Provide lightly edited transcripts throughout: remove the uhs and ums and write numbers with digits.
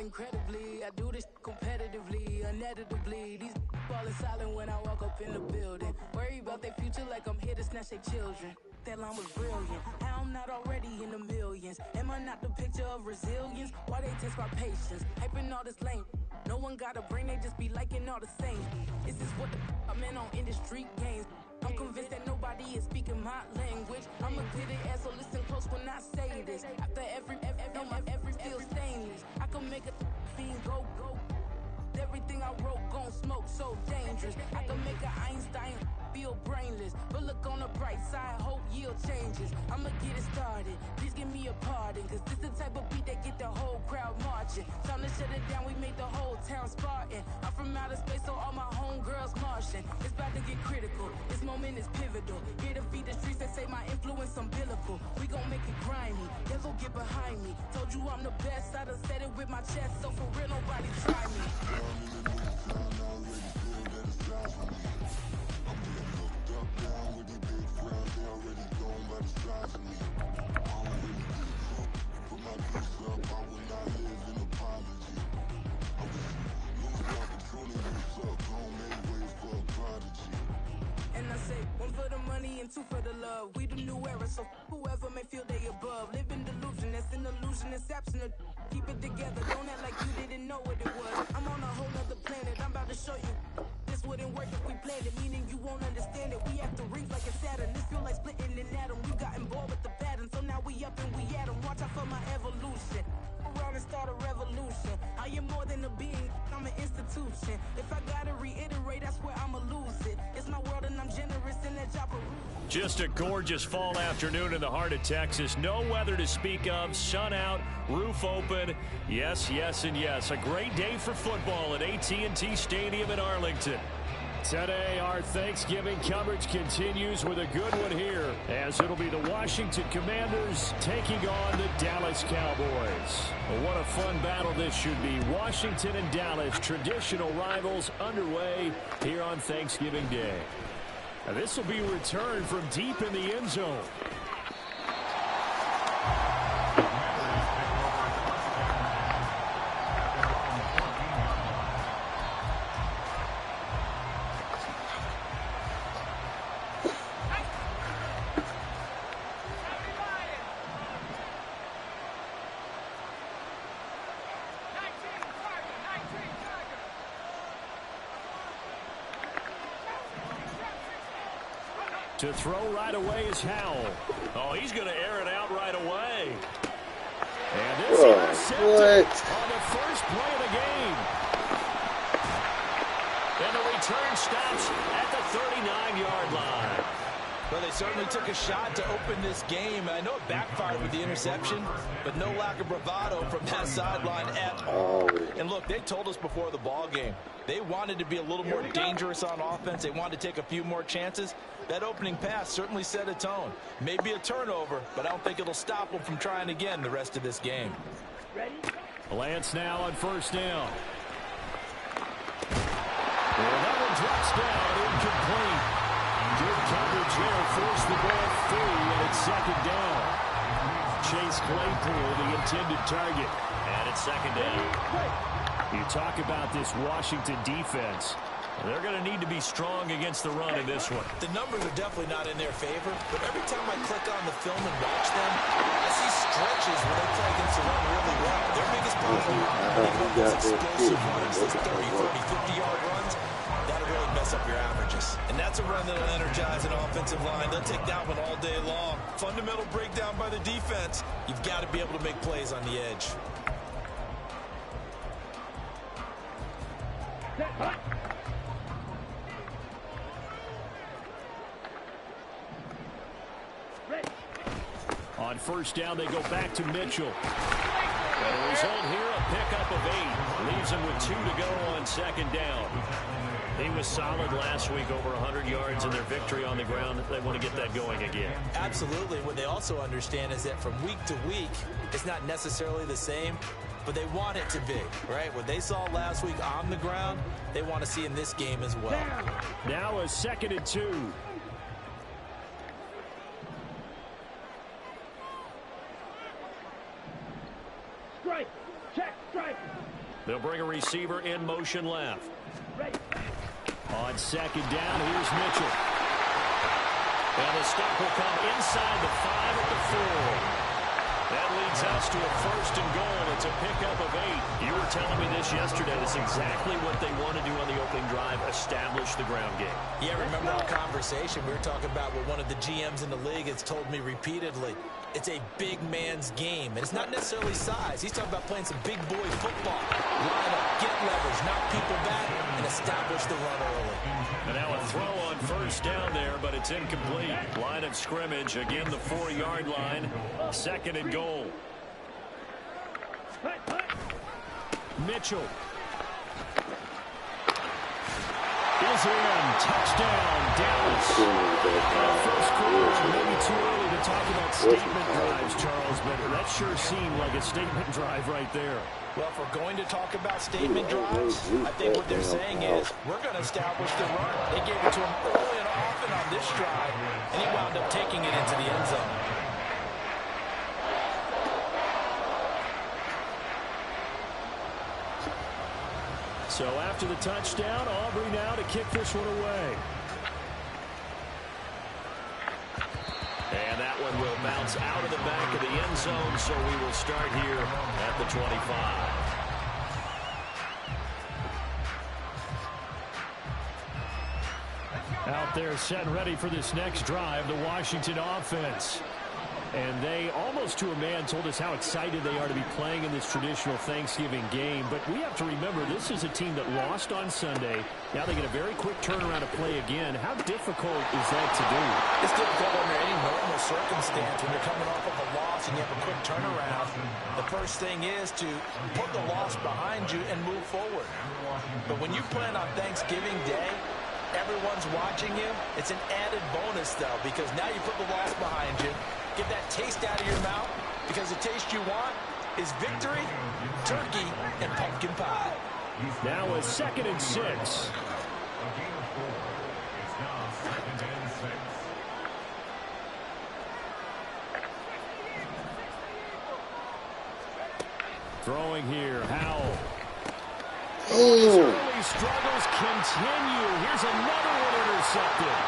incredibly. I do this competitively, uneditably. These falling silent when I walk up in the building. Worry about their future like I'm here to snatch their children. That line was brilliant. How I'm not already in the millions. Am I not the picture of resilience? Why they test my patience? Hyping all this lame. No one got a brain, they just be liking all the same. Is this what the I'm in on industry games? I'm convinced that nobody is speaking my language. I'm a good ass, so listen close when I say this. After every feel stainless. I can make a fiend go. Everything I wrote gon' smoke, so dangerous. I can make a Einstein feel brainless. But look on the bright side, hope yield changes. I'ma get it started, please give me a pardon. Cause this the type of beat that get the whole crowd marching. Time to shut it down, we made the whole town Spartan. I'm from outer space, so all my homegirls Martian. It's about to get critical, this moment is pivotal. Here to feed the streets that say my influence umbilical. We gon' make it grimy, they'll go get behind me. Told you I'm the best, I done said it with my chest. So for real, nobody try me. And I say, one for the money and two for the love. We the new era, so whoever may feel they above. Live in delusion, that's an illusion, it's absent. Keep it together, don't act like you didn't know what it was. I'm on a whole nother planet, I'm about to show you. This wouldn't work if we planned it, meaning you won't understand it. We have to rings like a Saturn, this feel like splitting an atom. We gotten bored with the pattern, so now we up and we at 'em. Watch out for my evolution. Around and start a revolution. I am more than a being, I'm an institution. If I gotta reiterate, that's where I'ma lose it. It's my world and I'm generous in that job. Just a gorgeous fall afternoon in the heart of Texas. No weather to speak of. Sun out, roof open. Yes, yes, and yes. A great day for football at AT&T Stadium in Arlington. Today, our Thanksgiving coverage continues with a good one here, as it'll be the Washington Commanders taking on the Dallas Cowboys. Well, what a fun battle this should be. Washington and Dallas, traditional rivals, underway here on Thanksgiving Day. Now, this will be returned from deep in the end zone. To throw right away is Howell. Oh, he's going to air it out right away. And this intercepted on the first play of the game. And the return stops at the 39-yard line. Well, they certainly took a shot to open this game. I know it backfired with the interception, but no lack of bravado from that sideline at all. And look, they told us before the ball game, they wanted to be a little more dangerous on offense. They wanted to take a few more chances. That opening pass certainly set a tone. Maybe a turnover, but I don't think it'll stop them from trying again the rest of this game. Lance now on first down. Well, that one drops down, incomplete. Good coverage there, forced the ball free, and it's second down. Chase Claypool, the intended target, and it's second down. You talk about this Washington defense. They're going to need to be strong against the run in this one. The numbers are definitely not in their favor, but every time I click on the film and watch them, I see stretches where they play against the run really well. Their biggest problem is explosive runs, those 30, 40, 50-yard runs. That'll really mess up your averages. And that's a run that'll energize an offensive line. They'll take that one all day long. Fundamental breakdown by the defense. You've got to be able to make plays on the edge. On first down, they go back to Mitchell. And the result here, a pickup of 8. Leaves him with 2 to go on second down. He was solid last week, over 100 yards in their victory on the ground. They want to get that going again. Absolutely. What they also understand is that from week to week, it's not necessarily the same, but they want it to be, right? What they saw last week on the ground, they want to see in this game as well. Now a 2nd and 2. Strike, check, strike. They'll bring a receiver in motion left. On second down, here's Mitchell. And the stop will come inside the 5 at the 4. That leads us to a 1st and goal. It's a pickup of 8. You were telling me this yesterday. That's exactly what they want to do on the opening drive, establish the ground game. Yeah, remember our conversation? We were talking about what one of the GMs in the league has told me repeatedly. It's a big man's game. And it's not necessarily size. He's talking about playing some big boy football. Line up, get leverage, knock people back, and establish the run early. And now a throw on 1st down there, but it's incomplete. Line of scrimmage, again the 4-yard line. 2nd and goal. Mitchell is in. Touchdown, Dallas. First quarter, maybe too early to talk about statement drives, Charles, but that sure seemed like a statement drive right there. Well, if we're going to talk about statement drives, I think what they're saying is we're going to establish the run. They gave it to him early and often on this drive, and he wound up taking it into the end zone. So after the touchdown, Aubrey now to kick this one away. And that one will bounce out of the back of the end zone, so we will start here at the 25. Out there set and ready for this next drive, the Washington offense. And they, almost to a man, told us how excited they are to be playing in this traditional Thanksgiving game. But we have to remember, this is a team that lost on Sunday. Now they get a very quick turnaround to play again. How difficult is that to do? It's difficult under any normal circumstance. When you're coming off of a loss and you have a quick turnaround, the first thing is to put the loss behind you and move forward. But when you plan on Thanksgiving Day, everyone's watching you. It's an added bonus, though, because now you put the loss behind you. Get that taste out of your mouth, because the taste you want is victory, turkey, and pumpkin pie. Now a 2nd and 6. Throwing here, Howell. His early struggles continue. Here's another one intercepted.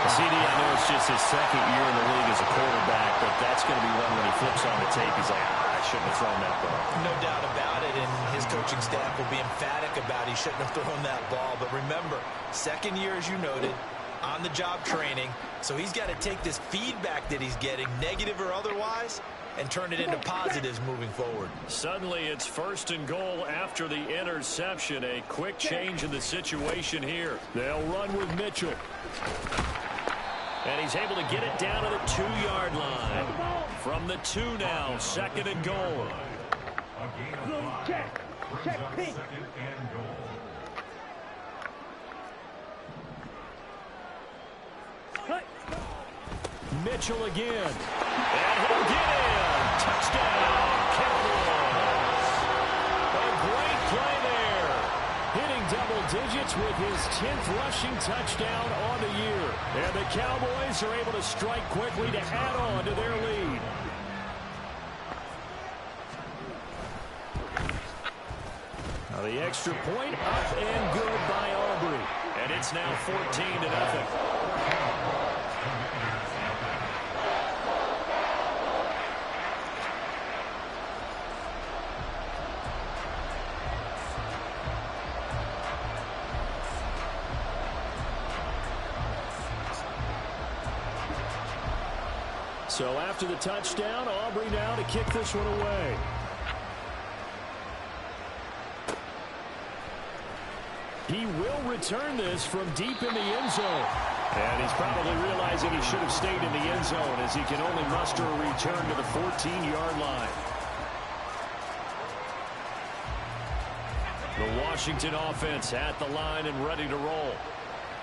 CD, I know it's just his 2nd year in the league as a quarterback, but that's going to be one when he flips on the tape. He's like, I shouldn't have thrown that ball. No doubt about it, and his coaching staff will be emphatic about he shouldn't have thrown that ball. But remember, 2nd year, as you noted, on-the-job training, so he's got to take this feedback that he's getting, negative or otherwise, and turn it into positives moving forward. Suddenly, it's 1st and goal after the interception. A quick change in the situation here. They'll run with Mitchell. And he's able to get it down to the 2-yard line. From the 2 now, 2nd and goal. Check, pink. Mitchell again. And he'll get in. Touchdown, Cowboys. A great play there. Hitting double digits with his 10th rushing touchdown on the year. And the Cowboys are able to strike quickly to add on to their lead. Now the extra point up and good by Aubrey. And it's now 14-0. So after the touchdown, Aubrey now to kick this one away. He will return this from deep in the end zone. And he's probably realizing he should have stayed in the end zone as he can only muster a return to the 14-yard line. The Washington offense at the line and ready to roll.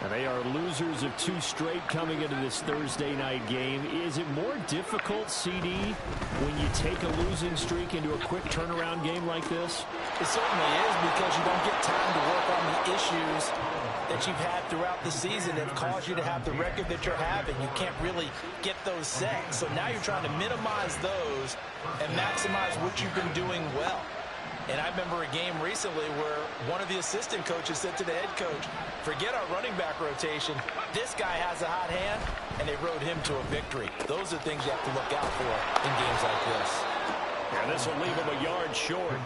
And they are losers of 2 straight coming into this Thursday night game. Is it more difficult, CD, when you take a losing streak into a quick turnaround game like this? It certainly is, because you don't get time to work on the issues that you've had throughout the season that caused you to have the record that you're having. You can't really get those set. So now you're trying to minimize those and maximize what you've been doing well. And I remember a game recently where one of the assistant coaches said to the head coach, forget our running back rotation. This guy has a hot hand, and they rode him to a victory. Those are things you have to look out for in games like this. And this will leave him a yard short.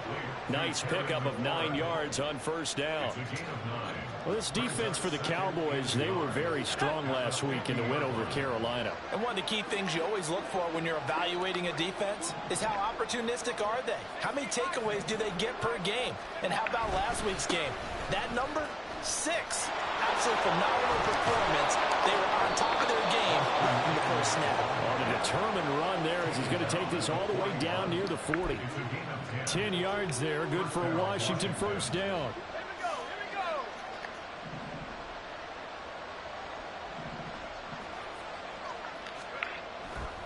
Nice pickup of 9 yards on first down. Well, this defense for the Cowboys, they were very strong last week in the win over Carolina. And one of the key things you always look for when you're evaluating a defense is how opportunistic are they? How many takeaways do they get per game? And how about last week's game? That number? 6. Absolutely phenomenal performance. They were on top of their game from the first snap. On a determined run there as he's going to take this all the way down near the 40. 10 yards there, good for a Washington first down.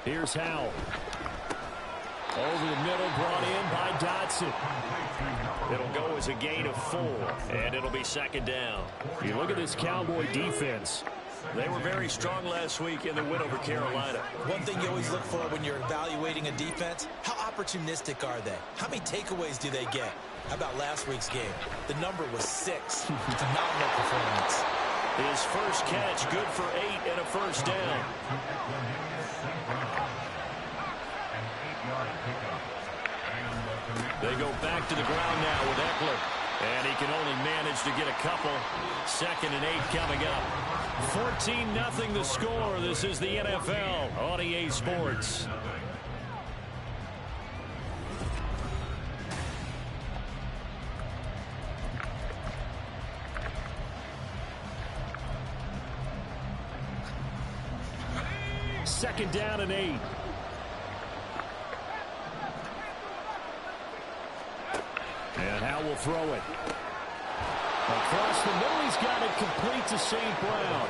Here's Howell. Over the middle, brought in by Dotson. It'll go as a gain of 4, and it'll be second down. You look at this Cowboy defense. They were very strong last week in the win over Carolina. One thing you always look for when you're evaluating a defense, how opportunistic are they? How many takeaways do they get? How about last week's game? The number was 6. Phenomenal performance. His first catch, good for 8 and a first down. They go back to the ground now with Eckler. And he can only manage to get a couple. 2nd and 8 coming up. 14-0 the score. This is the NFL on EA Sports. Second down and 8. And Howell will throw it. Across the middle, he's got it complete to St. Brown.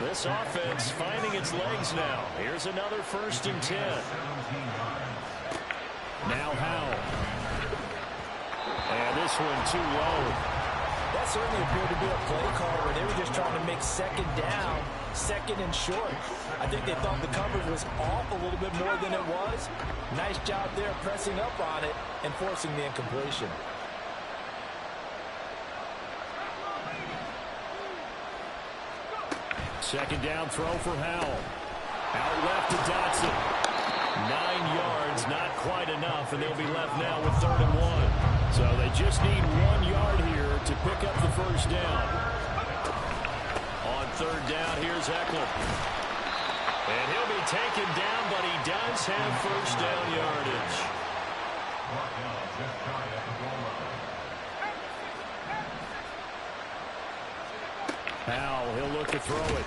This offense finding its legs now. Here's another 1st and 10. Now Howell. And this one too low. That certainly appeared to be a play call where they were just trying to make 2nd down, 2nd and short. I think they thought the coverage was off a little bit more than it was. Nice job there pressing up on it and forcing the incompletion. Second down throw for Howell. Out left to Dotson. 9 yards, not quite enough, and they'll be left now with 3rd and 1. So they just need 1 yard here to pick up the first down. On 3rd down, here's Eckler. And he'll be taken down, but he does have first down yardage. Howell, he'll look to throw it.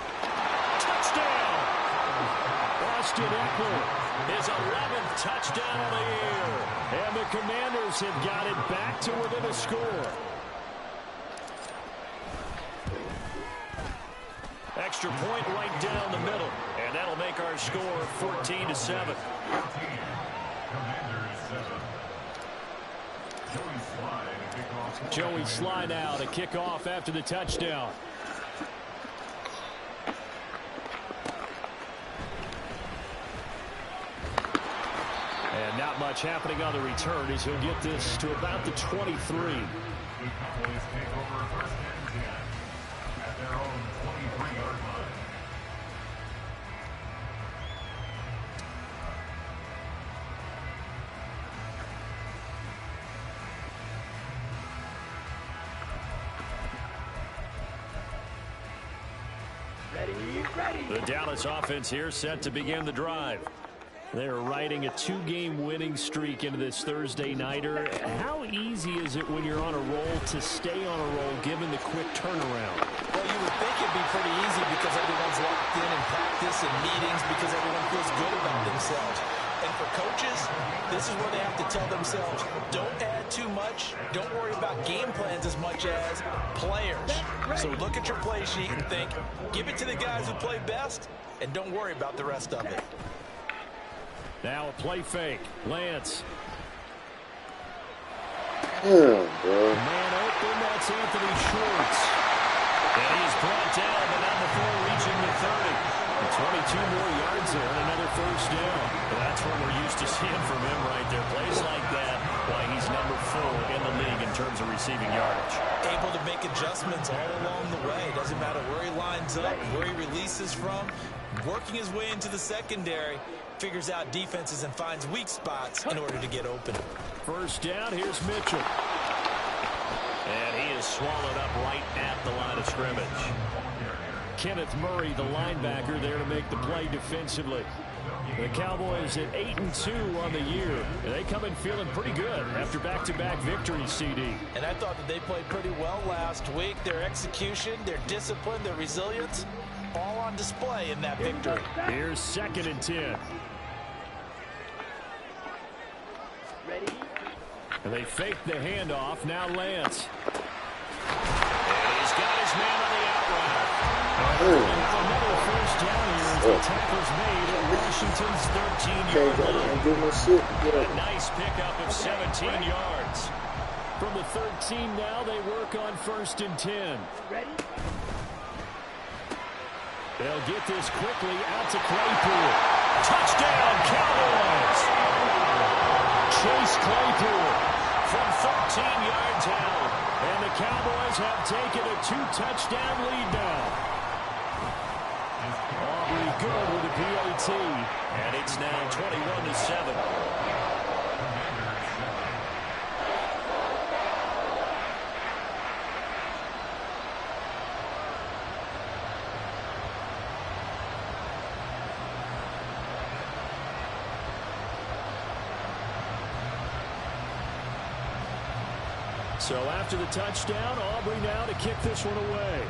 Touchdown! Austin Eckler, his 11th touchdown of the year. And the Commanders have got it back to within a score. Extra point right down the middle. And that'll make our score 14-7. Joey Slye now to kick off after the touchdown. And not much happening on the return as he'll get this to about the 23. The Dallas offense here set to begin the drive. They're riding a 2-game winning streak into this Thursday nighter. How easy is it when you're on a roll to stay on a roll given the quick turnaround? Well, you would think it'd be pretty easy because everyone's locked in practice and meetings because everyone feels good about themselves. And for coaches, this is where they have to tell themselves, don't add too much. Don't worry about game plans as much as players. So look at your play sheet and think, give it to the guys who play best, and don't worry about the rest of it. Now a play fake. Lance. Man open, that's Anthony Schwartz. And he is brought down, but not before reaching the 30. And 22 more yards there and another first down. Well, that's what we're used to seeing from him right there. Plays like that, why he's not receiving yardage. Able to make adjustments all along the way. Doesn't matter where he lines up, where he releases from. Working his way into the secondary, figures out defenses and finds weak spots in order to get open. First down, here's Mitchell. And he is swallowed up right at the line of scrimmage. Kenneth Murray, the linebacker, there to make the play defensively. The Cowboys at 8-2 on the year. And they come in feeling pretty good after back-to-back victories, CD. And I thought that they played pretty well last week. Their execution, their discipline, their resilience, all on display in that victory. Here's 2nd and 10. Ready? And they fake the handoff. Now Lance. And he's got his man on the out route. Another first down here as the tackle's made at Washington's 13-yard line. A nice pickup of 17 yards. From the 13 now, they work on 1st and 10. Ready? They'll get this quickly out to Claypool. Touchdown, Cowboys! Chase Claypool from 13 yards out. And the Cowboys have taken a 2-touchdown lead now. Aubrey good with a PAT. And it's now 21-7. So after the touchdown, Aubrey now to kick this one away.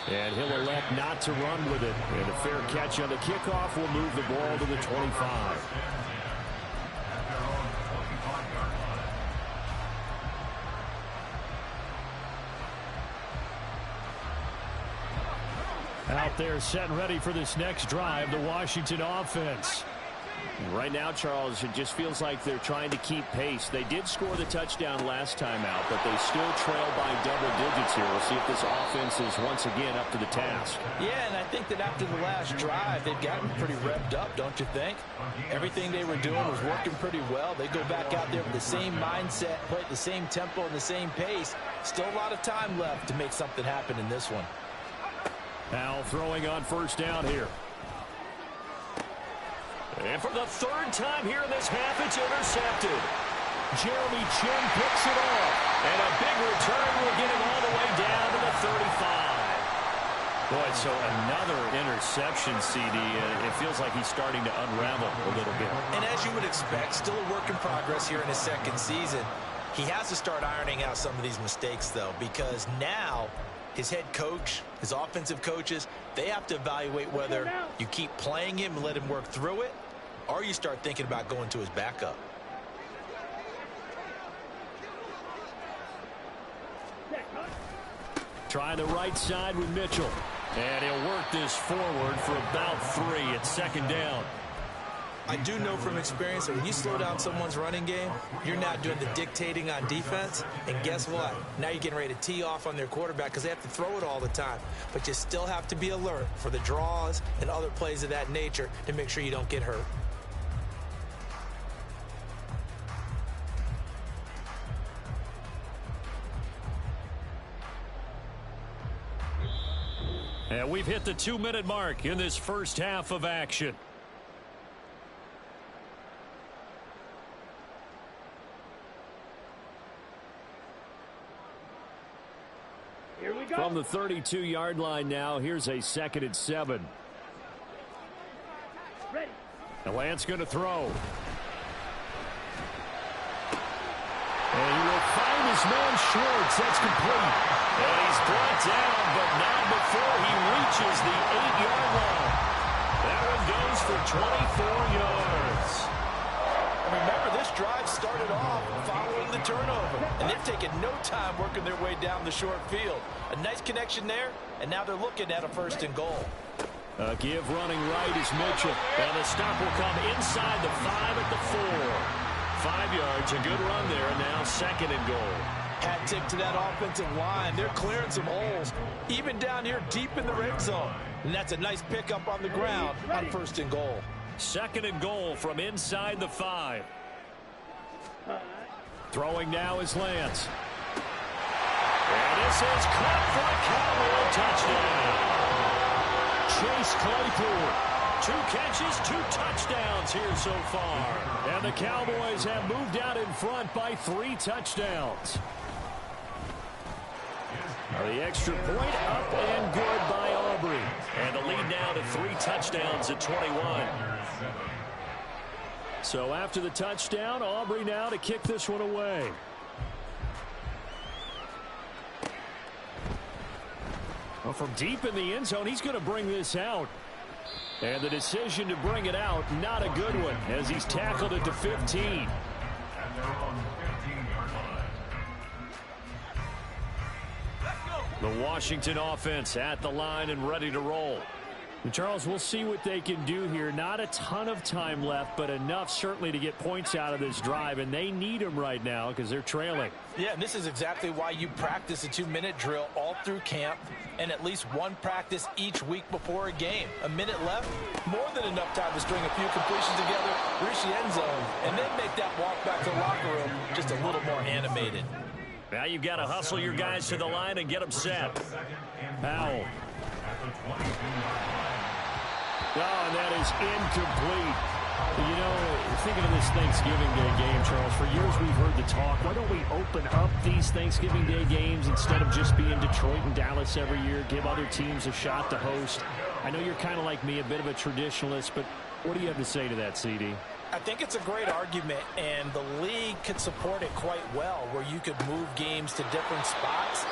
And he'll elect not to run with it. And a fair catch on the kickoff will move the ball to the 25. Out there set and ready for this next drive, the Washington offense. Right now, Charles, it just feels like they're trying to keep pace. They did score the touchdown last time out, but they still trail by double digits here. We'll see if this offense is once again up to the task. Yeah, and I think that after the last drive, they've gotten pretty revved up, don't you think? Everything they were doing was working pretty well. They go back out there with the same mindset, play at the same tempo and the same pace. Still a lot of time left to make something happen in this one. Now throwing on 1st down here. And for the 3rd time here in this half, it's intercepted. Jeremy Chin picks it off. And a big return will get him all the way down to the 35. Boy, so another interception, CD. It feels like he's starting to unravel a little bit. And as you would expect, still a work in progress here in his 2nd season. He has to start ironing out some of these mistakes, though, because now his head coach, his offensive coaches, they have to evaluate whether you keep playing him and let him work through it, or you start thinking about going to his backup. Trying the right side with Mitchell. And he'll work this forward for about 3 at 2nd down. I do know from experience that when you slow down someone's running game, you're not doing the dictating on defense. And guess what? Now you're getting ready to tee off on their quarterback because they have to throw it all the time. But you still have to be alert for the draws and other plays of that nature to make sure you don't get hurt. And we've hit the 2-minute mark in this first half of action. Here we go. From the 32-yard line now, here's a 2nd and 7. Ready. And Lance going to throw. And he will find his man Schwartz. That's complete. And he's brought down, but not before he reaches the 8-yard line. That one goes for 24 yards. Remember, this drive started off following the turnover, and they've taken no time working their way down the short field. A nice connection there, and now they're looking at a 1st and goal. Give running right is Mitchell. And the stop will come inside the 5 at the 4. 5 yards, a good run there, and now 2nd and goal. Hat tip to that offensive line. They're clearing some holes, even down here deep in the red zone. And that's a nice pickup on the ground on 1st and goal. 2nd and goal from inside the 5. Throwing now is Lance. And this is caught for a Cowboy touchdown. Chase Claypool. 2 catches, 2 touchdowns here so far. And the Cowboys have moved out in front by 3 touchdowns. The extra point up and good by Aubrey. And the lead now to 3 touchdowns at 21. So after the touchdown, Aubrey now to kick this one away. Well, from deep in the end zone, he's going to bring this out. And the decision to bring it out, not a good one, as he's tackled it to 15. The Washington offense at the line and ready to roll. And Charles, we'll see what they can do here. Not a ton of time left, but enough certainly to get points out of this drive, and they need them right now because they're trailing. Yeah, and this is exactly why you practice a 2-minute drill all through camp and at least one practice each week before a game. A minute left, more than enough time to string a few completions together, reach the end zone, and then make that walk back to the locker room just a little more animated. Now you've got to hustle your guys to the line and get them set. Powell. Oh, and that is incomplete. You know, thinking of this Thanksgiving Day game, Charles, for years we've heard the talk, why don't we open up these Thanksgiving Day games instead of just being Detroit and Dallas every year, give other teams a shot to host? I know you're kind of like me, a bit of a traditionalist, but what do you have to say to that, CD? I think it's a great argument, and the league could support it quite well, where you could move games to different spots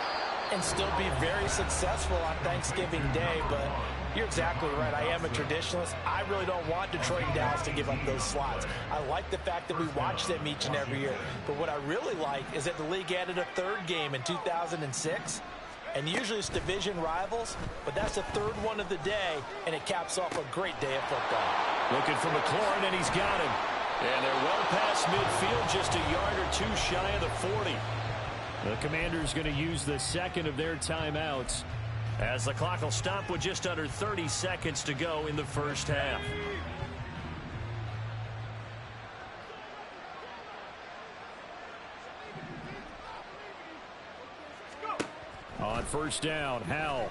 and still be very successful on Thanksgiving Day. But you're exactly right. I am a traditionalist. I really don't want Detroit and Dallas to give up those slots. I like the fact that we watch them each and every year. But what I really like is that the league added a 3rd game in 2006. And usually it's division rivals, but that's the 3rd one of the day, and it caps off a great day of football. Looking for McLaurin, and he's got him. And they're well past midfield, just a yard or 2 shy of the 40. The Commanders going to use the 2nd of their timeouts as the clock will stop with just under 30 seconds to go in the first half. On first down, Howell.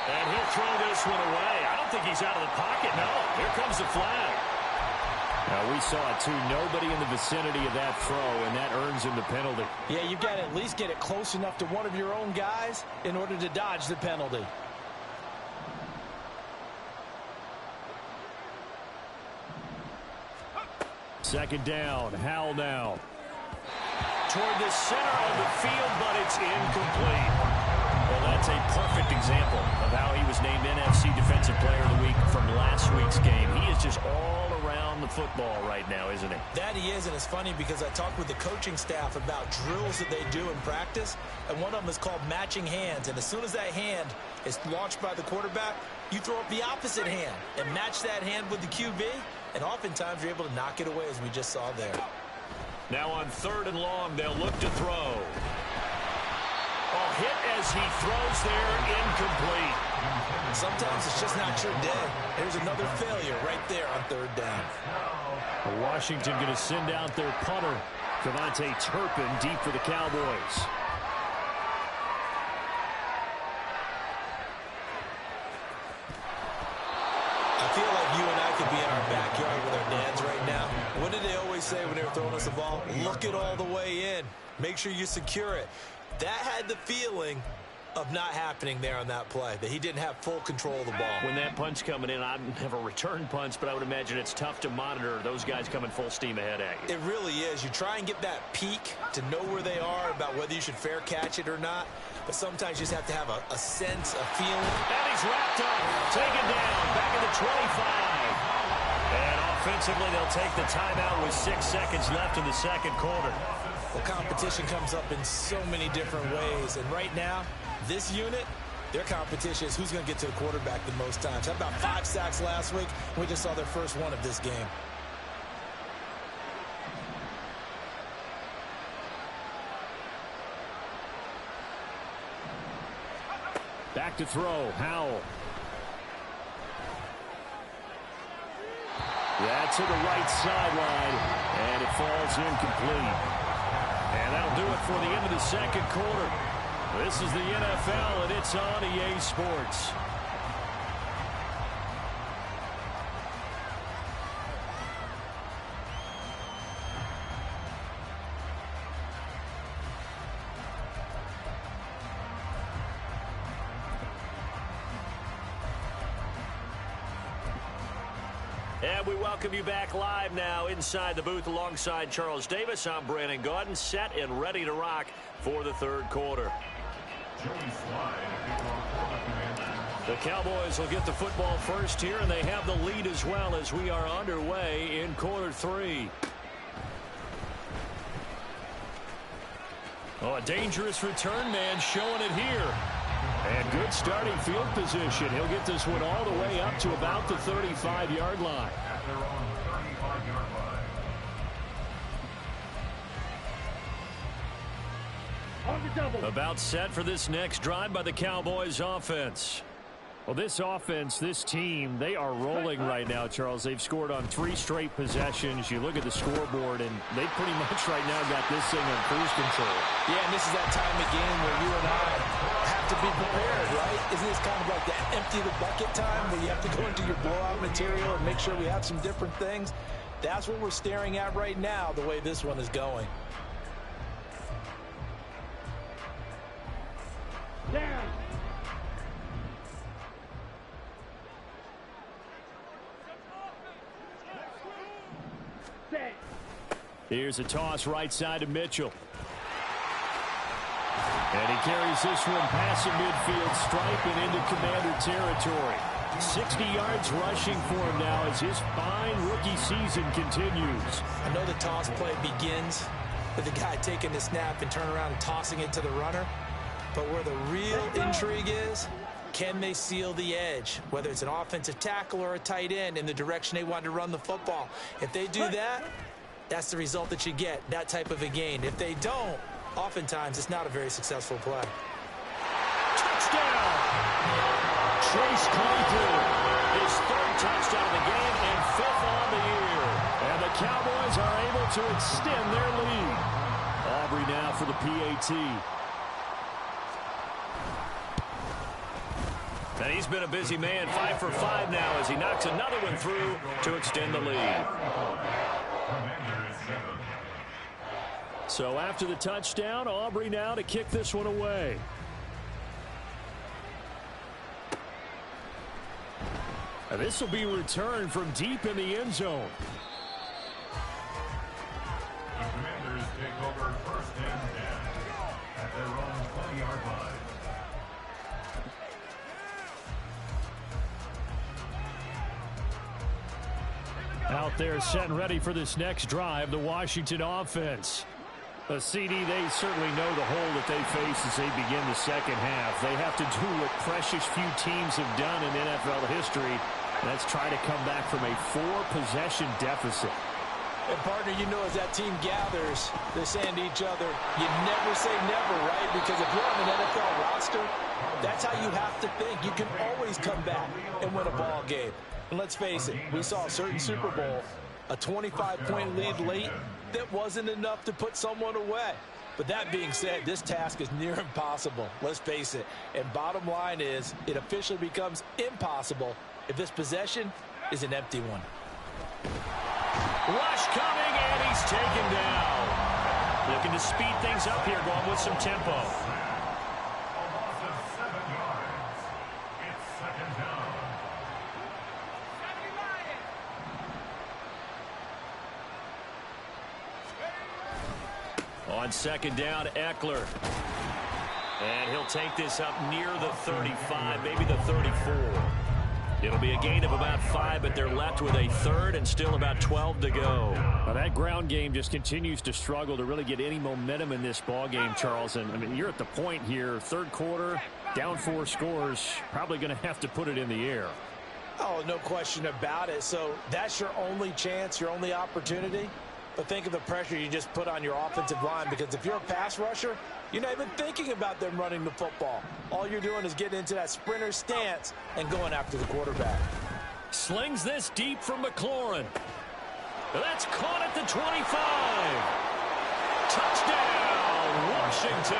And he'll throw this one away. I don't think he's out of the pocket. No, here comes the flag. Now, we saw it, too. Nobody in the vicinity of that throw, and that earns him the penalty. Yeah, you've got to at least get it close enough to one of your own guys in order to dodge the penalty. Second down, Howell now. Toward the center of the field, but it's incomplete. Well, that's a perfect example of how he was named NFC Defensive Player of the Week from last week's game. He is just all around the football right now, isn't he? That he is, and it's funny because I talked with the coaching staff about drills that they do in practice, and one of them is called matching hands. And as soon as that hand is launched by the quarterback, you throw up the opposite hand and match that hand with the QB, and oftentimes you're able to knock it away, as we just saw there. Now on 3rd and long, they'll look to throw. Oh, hit as he throws there, incomplete. Sometimes it's just not your day. Here's another failure right there on 3rd down. Washington going to send out their punter, Devontae Turpin, deep for the Cowboys. I feel like you and I could be in our backyard with our dads right now. What did they always say when they were throwing us the ball? Look it all the way in. Make sure you secure it. That had the feeling of not happening there on that play, that he didn't have full control of the ball. When that punch coming in, I'd never return punch, but I would imagine it's tough to monitor those guys coming full steam ahead at you. It really is. You try and get that peek to know where they are, about whether you should fair catch it or not, but sometimes you just have to have a sense, a feeling. And he's wrapped up, taken down, back at the 25. And offensively, they'll take the timeout with 6 seconds left in the second quarter. Well, competition comes up in so many different ways, and right now, this unit, their competition is who's going to get to the quarterback the most times. How about 5 sacks last week? We just saw their first one of this game. Back to throw, Howell. That to the right sideline, and it falls incomplete. And that'll do it for the end of the second quarter. This is the NFL, and it's on EA Sports. And we welcome you back live now inside the booth alongside Charles Davis. I'm Brandon Gaudin, set and ready to rock for the third quarter. The Cowboys will get the football first here, and they have the lead as well as we are underway in quarter three. Oh, a dangerous return man showing it here. And good starting field position. He'll get this one all the way up to about the 35-yard line. About set for this next drive by the Cowboys offense. Well, this offense, this team, they are rolling right now, Charles. They've scored on 3 straight possessions. You look at the scoreboard, and they pretty much right now got this thing on cruise control. Yeah, and this is that time of game where you and I have to be prepared, right? Isn't this kind of like that empty the bucket time where you have to go into your blowout material and make sure we have some different things? That's what we're staring at right now, the way this one is going. Down. Here's a toss right side to Mitchell. And he carries this one past the midfield stripe and into Commander territory. 60 yards rushing for him now as his fine rookie season continues. I know the toss play begins with the guy taking the snap and turn around and tossing it to the runner. But where the real intrigue is, can they seal the edge? Whether it's an offensive tackle or a tight end in the direction they want to run the football. If they do that, that's the result that you get, that type of a gain. If they don't, oftentimes it's not a very successful play. Touchdown! Chase Claypool, his 3rd touchdown of the game and 5th on the year. And the Cowboys are able to extend their lead. Aubrey now for the PAT. And he's been a busy man, 5 for 5 now as he knocks another one through to extend the lead. So after the touchdown, Aubrey now to kick this one away. And this will be returned from deep in the end zone. The Commanders take over 1st and 10 at their own 20-yard line. Out there set and ready for this next drive, the Washington offense. A CD, they certainly know the hole that they face as they begin the second half. They have to do what precious few teams have done in NFL history. That's try to come back from a 4-possession deficit. And, partner, you know as that team gathers, they're saying to each other, you never say never, right? Because if you're on an NFL roster, that's how you have to think. You can always come back and win a ball game. And let's face it, we saw a certain Super Bowl, a 25-point lead late, that wasn't enough to put someone away. But that being said, this task is near impossible. Let's face it. And bottom line is, it officially becomes impossible if this possession is an empty one. Rush coming, and he's taken down. Looking to speed things up here, going with some tempo. On second down, Eckler. And he'll take this up near the 35, maybe the 34. It'll be a gain of about 5, but they're left with a 3rd and still about 12 to go. Well, that ground game just continues to struggle to really get any momentum in this ball game, Charles. And I mean, you're at the point here, 3rd quarter, down 4 scores, probably going to have to put it in the air. Oh, no question about it. So that's your only chance, your only opportunity. But think of the pressure you just put on your offensive line, because if you're a pass rusher, you're not even thinking about them running the football. All you're doing is getting into that sprinter stance and going after the quarterback. Slings this deep from McLaurin. That's caught at the 25. Touchdown, Washington.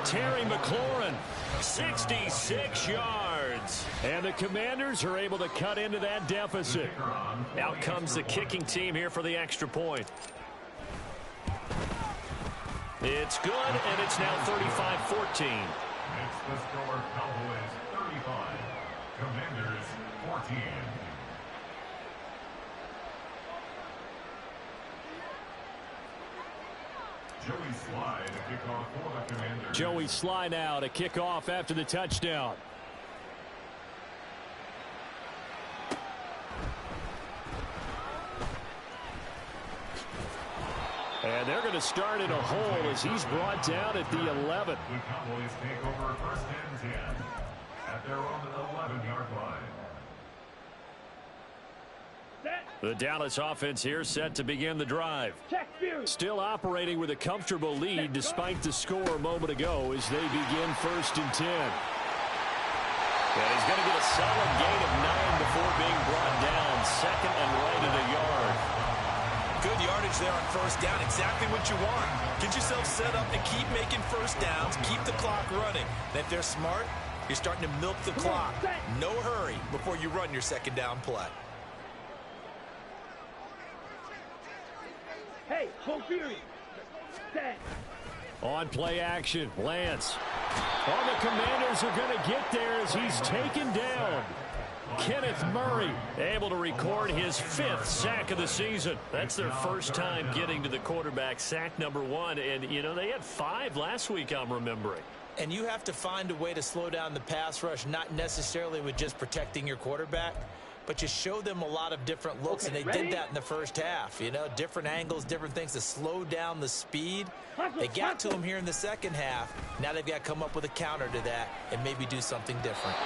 Terry McLaurin, 66 yards. And the Commanders are able to cut into that deficit. Out comes the kicking team here for the extra point. It's good, and it's now 35-14. It's the score, Cowboys 35, Commanders 14. Joey Slye to kick off for the Commanders. Joey Slye now to kick off after the touchdown. And they're going to start in a hole as he's brought down at the 11. The Cowboys take over first and 10 at their own 11-yard line. The Dallas offense here set to begin the drive. Still operating with a comfortable lead despite the score a moment ago as they begin first and 10. And he's going to get a solid gain of 9 before being brought down. Second and right at a yard. Good yardage there on first down. Exactly what you want. Get yourself set up and keep making first downs. Keep the clock running. And if they're smart, you're starting to milk the clock. No hurry before you run your second down play. Hey, hold period. On play action, Lance. All the Commanders are going to get there as he's taken down. Kenneth Murray able to record his 5th sack of the season. That's their first time getting to the quarterback, sack number 1. And, you know, they had 5 last week, I'm remembering. And you have to find a way to slow down the pass rush, not necessarily with just protecting your quarterback, but you show them a lot of different looks, and they did that in the first half. You know, different angles, different things to slow down the speed. They got to him here in the second half. Now they've got to come up with a counter to that and maybe do something different.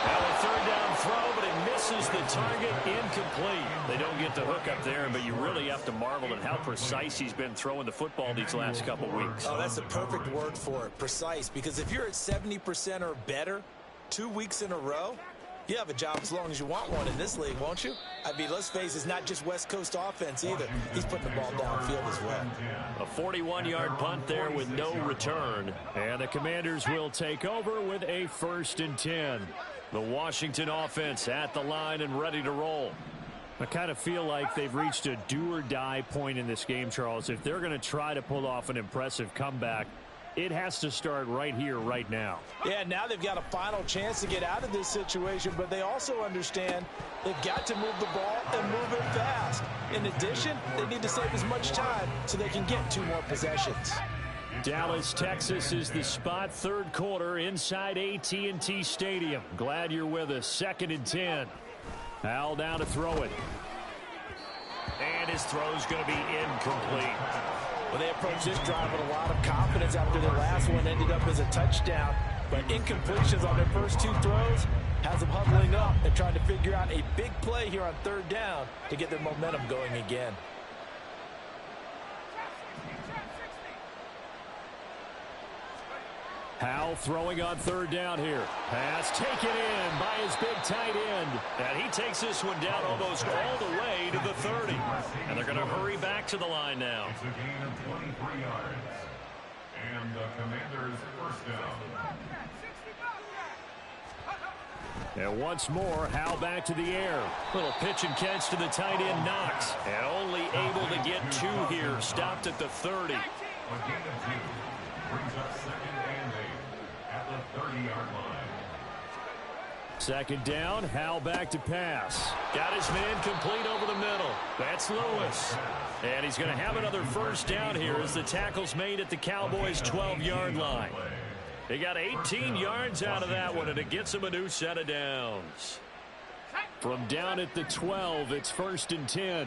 Now a third down throw, but it misses the target, incomplete. They don't get the hook up there, but you really have to marvel at how precise he's been throwing the football these last couple weeks. Oh, that's the perfect word for it, precise, because if you're at 70% or better 2 weeks in a row, you have a job as long as you want one in this league, won't you? I mean, let's face it, it's not just West Coast offense either. He's putting the ball downfield as well. A 41-yard punt there with no return. And the Commanders will take over with a first and 10. The Washington offense at the line and ready to roll. I kind of feel like they've reached a do-or-die point in this game, Charles. If they're going to try to pull off an impressive comeback, it has to start right here, right now. Yeah, now they've got a final chance to get out of this situation, but they also understand they've got to move the ball and move it fast. In addition, they need to save as much time so they can get 2 more possessions. Dallas, Texas is the spot, third quarter inside AT&T Stadium. Glad you're with us. Second and 10. Al down to throw it. And his throw's going to be incomplete. Well, they approached this drive with a lot of confidence after their last one ended up as a touchdown. But incompletions on their first 2 throws has them huddling up and trying to figure out a big play here on third down to get their momentum going again. Howell throwing on third down here. Pass taken in by his big tight end. And he takes this one down almost all the way to the 30. And they're going to hurry back to the line now. It's a gain of 23 yards. And the Commanders first down. And once more, Howell back to the air. Little pitch and catch to the tight end, Knox. And only able to get 2 here. Stopped at the 30. A gain of 2. Brings up second and 8 at the 30-yard line. Second down, Howell back to pass. Got his man complete over the middle. That's Lewis. And he's going to have another first down here as the tackle's made at the Cowboys' 12-yard line. They got 18 yards out of that one, and it gets him a new set of downs. From down at the 12, it's first and 10.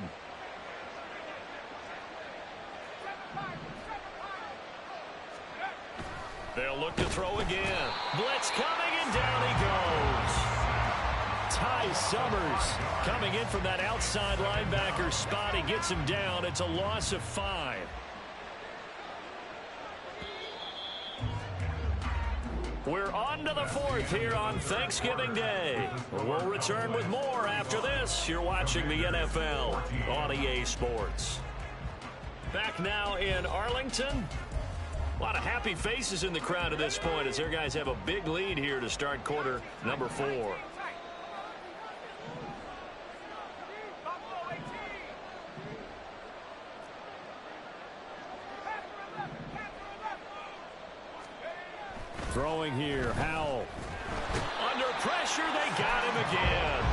They'll look to throw again. Blitz coming, and down he goes. Ty Summers coming in from that outside linebacker spot. He gets him down. It's a loss of 5. We're on to the fourth here on Thanksgiving Day. We'll return with more after this. You're watching the NFL on EA Sports. Back now in Arlington. A lot of happy faces in the crowd at this point as their guys have a big lead here to start quarter number 4. Throwing here, Howell. Under pressure, they got him again.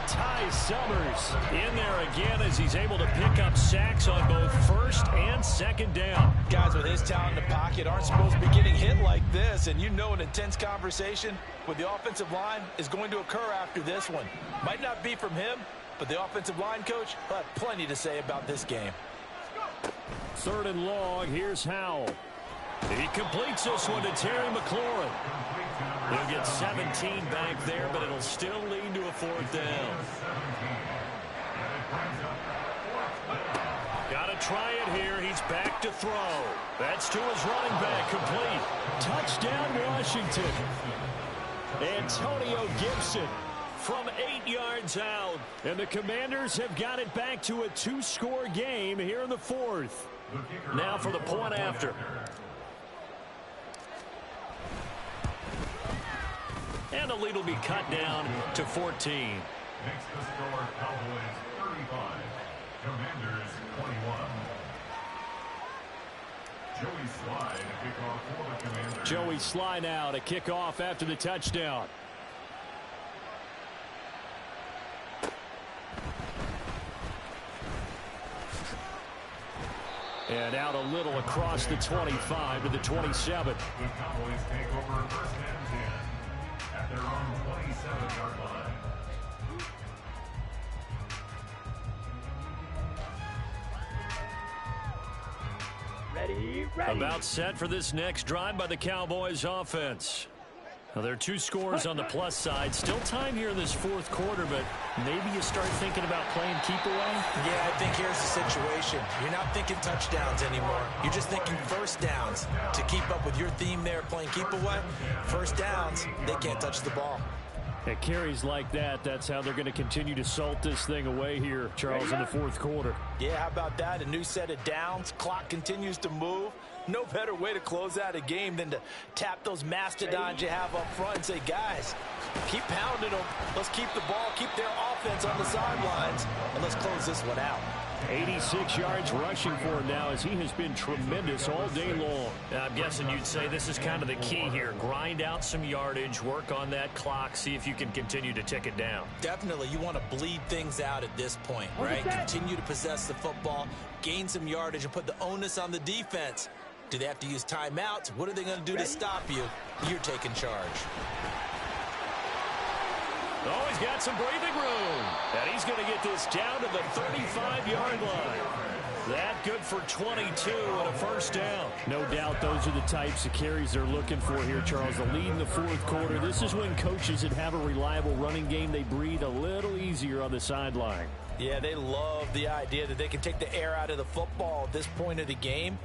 Ty Summers in there again as he's able to pick up sacks on both first and second down. Guys with his talent in the pocket aren't supposed to be getting hit like this, and you know an intense conversation with the offensive line is going to occur after this one. Might not be from him, but the offensive line coach will have plenty to say about this game. 3rd and long, here's Howell. He completes this one to Terry McLaurin. He'll get 17 back there, but it'll still lead to a 4th down. Got to try it here. He's back to throw. That's to his running back, complete. Touchdown, Washington. Antonio Gibson from 8 yards out. And the Commanders have got it back to a 2-score game here in the 4th. Now for the point after. And the lead will be cut down to 14. Makes the score Cowboys 35, Commanders 21. Joey Slye to kick off for the Commanders. Joey Slye now to kick off after the touchdown. And out a little across the 25 to the 27. The Cowboys take over 1st and 10 at their own 27-yard line. Ready. About set for this next drive by the Cowboys offense. Now, there are 2 scores on the plus side. Still time here in this 4th quarter, but maybe you start thinking about playing keep away? Yeah, I think here's the situation. You're not thinking touchdowns anymore. You're just thinking first downs. To keep up with your theme there, playing keep away, first downs, they can't touch the ball. At carries like that, that's how they're going to continue to salt this thing away here, Charles, in the 4th quarter. Yeah, how about that? A new set of downs. Clock continues to move. No better way to close out a game than to tap those mastodons you have up front and say, guys, keep pounding them. Let's keep the ball, keep their offense on the sidelines, and let's close this one out. 86 yards rushing for him now as he has been tremendous all day long. I'm guessing you'd say this is kind of the key here. Grind out some yardage, work on that clock, see if you can continue to tick it down. Definitely, you want to bleed things out at this point, right? Continue to possess the football, gain some yardage, and put the onus on the defense. Do they have to use timeouts? What are they going to do to stop you? You're taking charge. Oh, he's got some breathing room. And he's going to get this down to the 35-yard line. That good for 22 and a first down. No doubt those are the types of carries they're looking for here, Charles. The lead in the 4th quarter. This is when coaches that have a reliable running game, they breathe a little easier on the sideline. Yeah, they love the idea that they can take the air out of the football at this point of the game.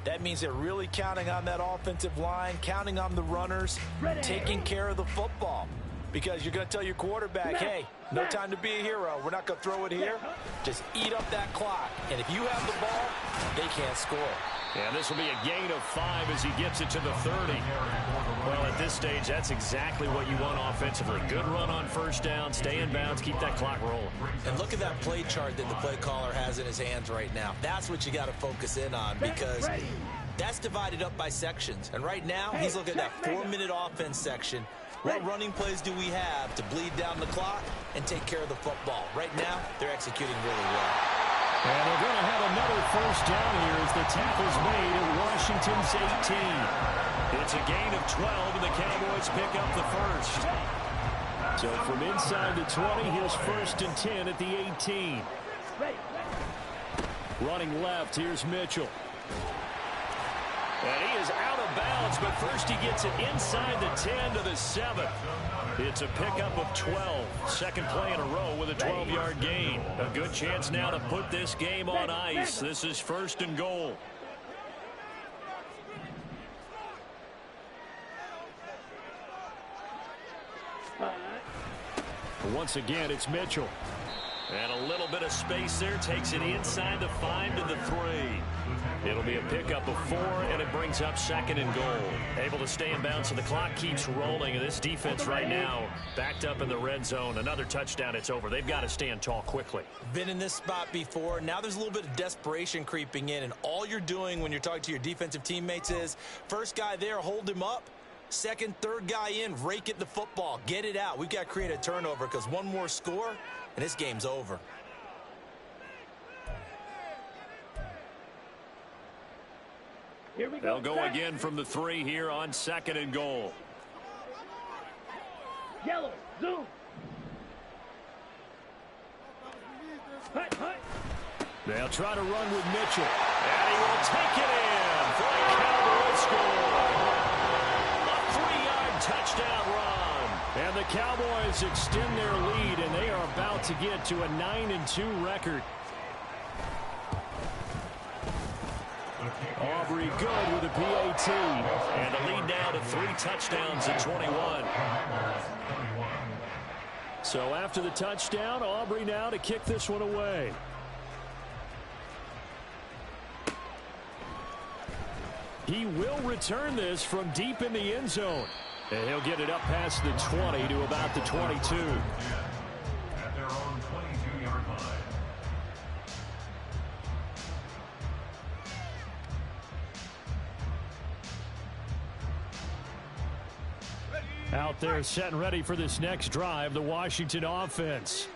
That means they're really counting on that offensive line, counting on the runners, taking care of the football. Because you're going to tell your quarterback, hey, no time to be a hero. We're not going to throw it here. Just eat up that clock. And if you have the ball, they can't score. And this will be a gain of 5 as he gets it to the 30. Well, at this stage, that's exactly what you want offensively. Good run on first down, stay in bounds, keep that clock rolling. And look at that play chart that the play caller has in his hands right now. That's what you got to focus in on because that's divided up by sections. And right now, he's looking at that 4-minute offense section. What running plays do we have to bleed down the clock and take care of the football? Right now, they're executing really well. And they're going to have another first down here as the tackle's made at Washington's 18. It's a gain of 12, and the Cowboys pick up the first. So from inside the 20, here's 1st and 10 at the 18. Running left, here's Mitchell. And he is out of bounds, but first he gets it inside the 10 to the 7. It's a pickup of 12. Second play in a row with a 12-yard gain. A good chance now to put this game on ice. This is 1st and goal. once again, it's Mitchell. And a little bit of space there. Takes it inside the 5 to the 3. It'll be a pickup of 4, and it brings up 2nd and goal. Able to stay in bounds, so the clock keeps rolling. And this defense right now backed up in the red zone. Another touchdown, it's over. They've got to stand tall quickly. Been in this spot before. Now there's a little bit of desperation creeping in. And all you're doing when you're talking to your defensive teammates is, first guy there, hold him up. Second, third guy in, rake at the football. Get it out. We've got to create a turnover because one more score, and this game's over. They'll go again from the 3 here on 2nd and goal. Yellow, zoom. They'll try to run with Mitchell. And he will take it in for a Cowboys score. A 3-yard touchdown run. And the Cowboys extend their lead, and they are about to get to a 9-2 record. Aubrey good with a PAT. And the lead now to 3 touchdowns at 21. So after the touchdown, Aubrey now to kick this one away. He will return this from deep in the end zone. And he'll get it up past the 20 to about the 22. At their own 22-yard line. Out there set and ready for this next drive, the Washington offense.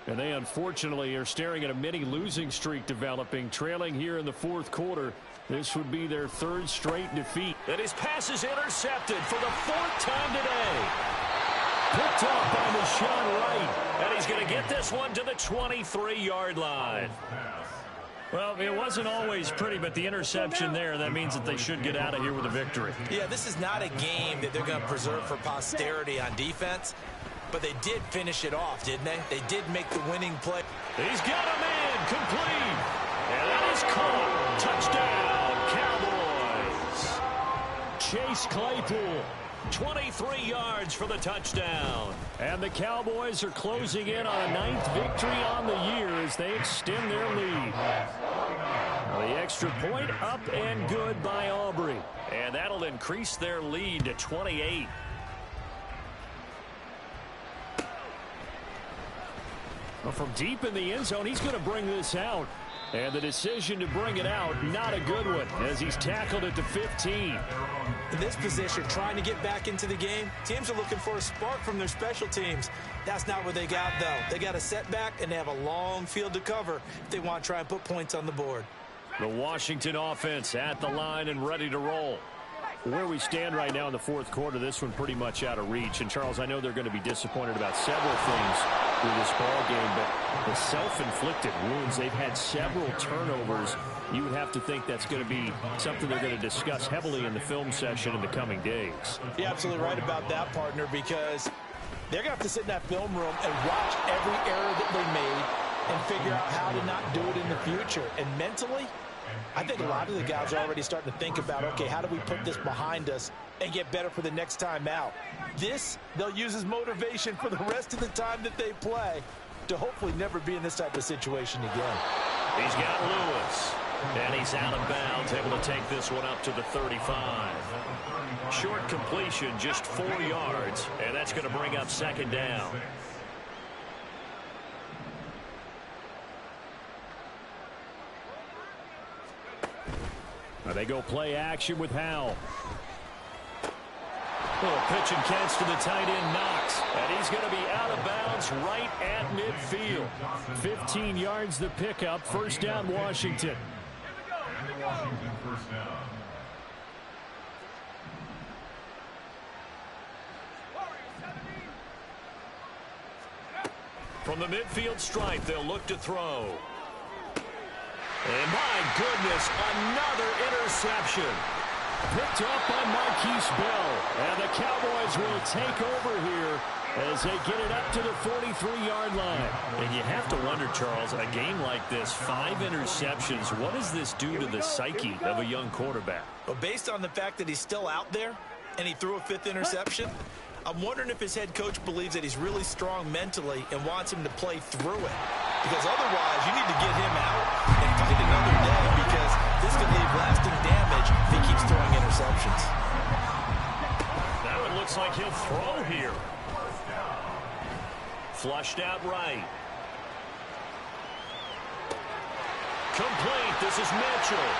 And they unfortunately are staring at a mini losing streak developing, trailing here in the 4th quarter. This would be their 3rd straight defeat. And his pass is intercepted for the 4th time today. Picked off by Deshaun Wright. And he's going to get this one to the 23-yard line. Well, it wasn't always pretty, but the interception there, that means that they should get out of here with a victory. Yeah, this is not a game that they're going to preserve for posterity on defense, but they did finish it off, didn't they? They did make the winning play. He's got a man complete. And that is caught. Touchdown, Cowboys. Chase Claypool. 23 yards for the touchdown. And the Cowboys are closing in on a 9th victory on the year as they extend their lead. The extra point up and good by Aubrey. And that'll increase their lead to 28. Well, from deep in the end zone, he's going to bring this out. And the decision to bring it out, not a good one, as he's tackled it to 15. In this position, trying to get back into the game, teams are looking for a spark from their special teams. That's not what they got, though. They got a setback, and they have a long field to cover if they want to try and put points on the board. The Washington offense at the line and ready to roll. Where we stand right now in the 4th quarter, this one pretty much out of reach. And, Charles, I know they're going to be disappointed about several things with this ball game, but the self-inflicted wounds, they've had several turnovers. You would have to think that's going to be something they're going to discuss heavily in the film session in the coming days. You're absolutely right about that, partner, because they're going to have to sit in that film room and watch every error that they made and figure out how to not do it in the future. And mentally, I think a lot of the guys are already starting to think about, okay, how do we put this behind us and get better for the next time out? This, they'll use as motivation for the rest of the time that they play to hopefully never be in this type of situation again. He's got Lewis, and he's out of bounds, able to take this one up to the 35. Short completion, just 4 yards, and that's going to bring up 2nd down. They go play action with Howell. Little pitch and catch to the tight end, Knox. And he's going to be out of bounds right at midfield. 15 yards the pickup. 1st down, Washington. And the Washington 1st down. From the midfield stripe, they'll look to throw. And my goodness, another interception. Picked up by Marquise Bell. And the Cowboys will take over here as they get it up to the 43-yard line. And you have to wonder, Charles, a game like this, 5 interceptions, what does this do to the psyche of a young quarterback? But based on the fact that he's still out there and he threw a 5th interception, I'm wondering if his head coach believes that he's really strong mentally and wants him to play through it. Because otherwise, you need to get him out and fight another day, because this could leave lasting damage if he keeps throwing interceptions. Now it looks like he'll throw here. Flushed out right. Complete. This is Mitchell.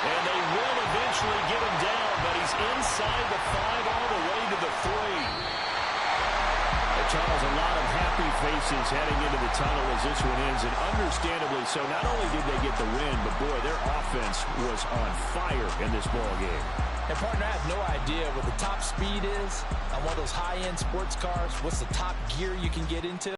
And they will eventually get him down, but he's inside the 5 all the way to the 3. Charles, a lot of happy faces heading into the tunnel as this one ends, and understandably so. Not only did they get the win, but boy, their offense was on fire in this ball game. And partner, I have no idea what the top speed is on one of those high-end sports cars. What's the top gear you can get into?